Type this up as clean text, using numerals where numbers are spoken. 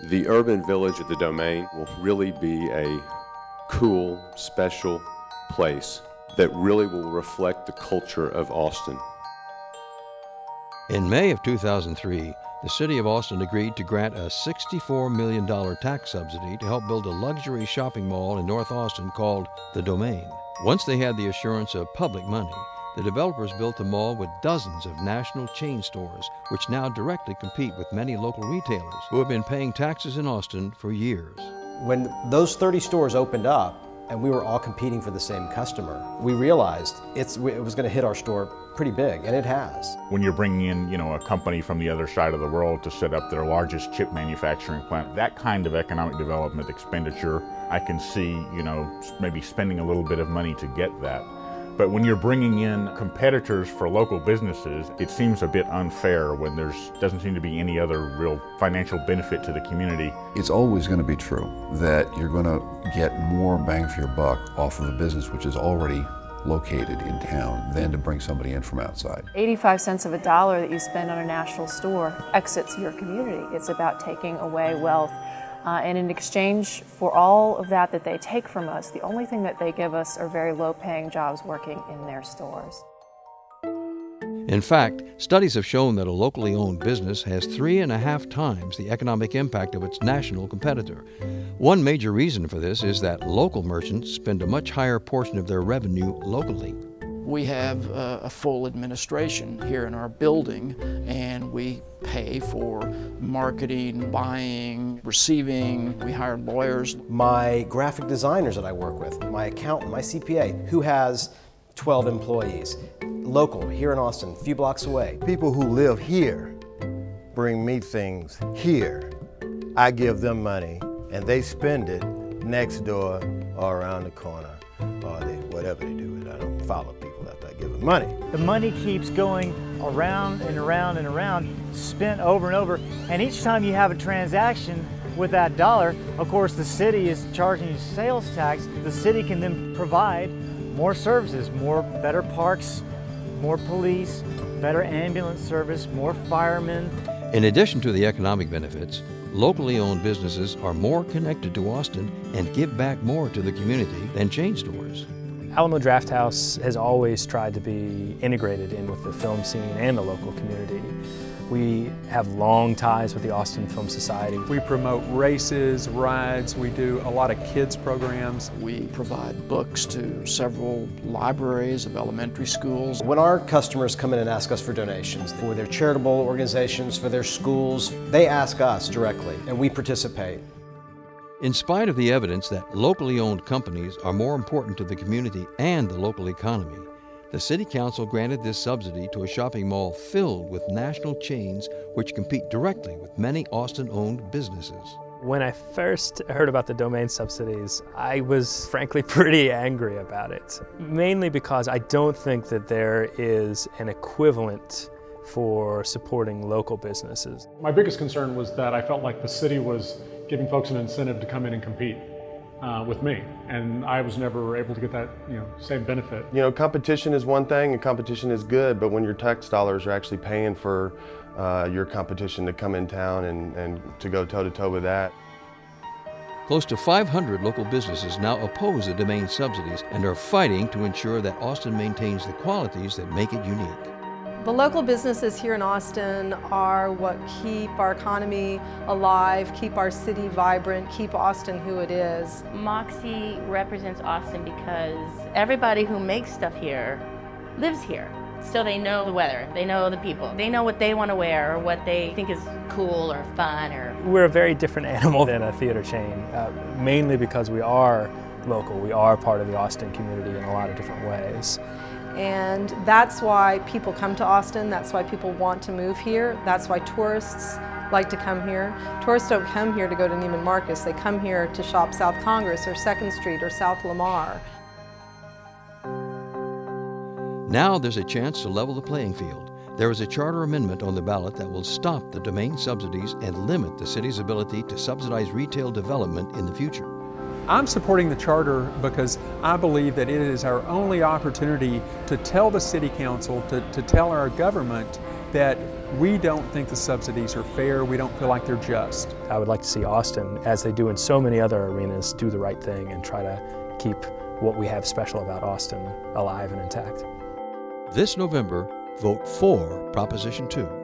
The urban village of the Domain will really be a cool, special place that really will reflect the culture of Austin. In May of 2003, the City of Austin agreed to grant a $64 million tax subsidy to help build a luxury shopping mall in North Austin called The Domain. Once they had the assurance of public money, the developers built a mall with dozens of national chain stores, which now directly compete with many local retailers who have been paying taxes in Austin for years. When those 30 stores opened up and we were all competing for the same customer, we realized it was going to hit our store pretty big, and it has. When you're bringing in, a company from the other side of the world to set up their largest chip manufacturing plant, that kind of economic development expenditure, I can see, maybe spending a little bit of money to get that. But when you're bringing in competitors for local businesses, it seems a bit unfair when doesn't seem to be any other real financial benefit to the community. It's always going to be true that you're going to get more bang for your buck off of a business which is already located in town than to bring somebody in from outside. 85 cents of a dollar that you spend on a national store exits your community. It's about taking away wealth. And in exchange for all of that they take from us, the only thing that they give us are very low-paying jobs working in their stores. In fact, studies have shown that a locally owned business has 3.5 times the economic impact of its national competitor. One major reason for this is that local merchants spend a much higher portion of their revenue locally. We have a full administration here in our building, and we pay for marketing, buying, receiving. We hire lawyers. My graphic designers that I work with, my accountant, my CPA, who has 12 employees, local, here in Austin, a few blocks away. People who live here bring me things here. I give them money, and they spend it next door or around the corner, or whatever they do with it. I don't follow people after I give them money. The money keeps going around and around and around, spent over and over, and each time you have a transaction with that dollar, of course the city is charging you sales tax. The city can then provide more services, better parks, more police, better ambulance service, more firemen. In addition to the economic benefits, locally owned businesses are more connected to Austin and give back more to the community than chain stores. Alamo Drafthouse has always tried to be integrated in with the film scene and the local community. We have long ties with the Austin Film Society. We promote races, rides, we do a lot of kids programs. We provide books to several libraries of elementary schools. When our customers come in and ask us for donations for their charitable organizations, for their schools, they ask us directly, and we participate. In spite of the evidence that locally owned companies are more important to the community and the local economy, the City Council granted this subsidy to a shopping mall filled with national chains which compete directly with many Austin-owned businesses. When I first heard about the Domain subsidies, I was frankly pretty angry about it, mainly because I don't think that there is an equivalent for supporting local businesses. My biggest concern was that I felt like the city was giving folks an incentive to come in and compete with me, and I was never able to get that same benefit. Competition is one thing and competition is good, but when your tax dollars are actually paying for your competition to come in town and to go toe-to-toe with that. Close to 500 local businesses now oppose the Domain subsidies and are fighting to ensure that Austin maintains the qualities that make it unique. The local businesses here in Austin are what keep our economy alive, keep our city vibrant, keep Austin who it is. Moxie represents Austin because everybody who makes stuff here lives here. So they know the weather, they know the people, they know what they want to wear or what they think is cool or fun. We're a very different animal than a theater chain, mainly because we are local. We are part of the Austin community in a lot of different ways. And that's why people come to Austin, that's why people want to move here, that's why tourists like to come here. Tourists don't come here to go to Neiman Marcus, they come here to shop South Congress or 2nd Street or South Lamar. Now there's a chance to level the playing field. There is a charter amendment on the ballot that will stop the Domain subsidies and limit the city's ability to subsidize retail development in the future. I'm supporting the charter because I believe that it is our only opportunity to tell the City Council, to tell our government that we don't think the subsidies are fair, we don't feel like they're just. I would like to see Austin, as they do in so many other arenas, do the right thing and try to keep what we have special about Austin alive and intact. This November, vote for Proposition 2.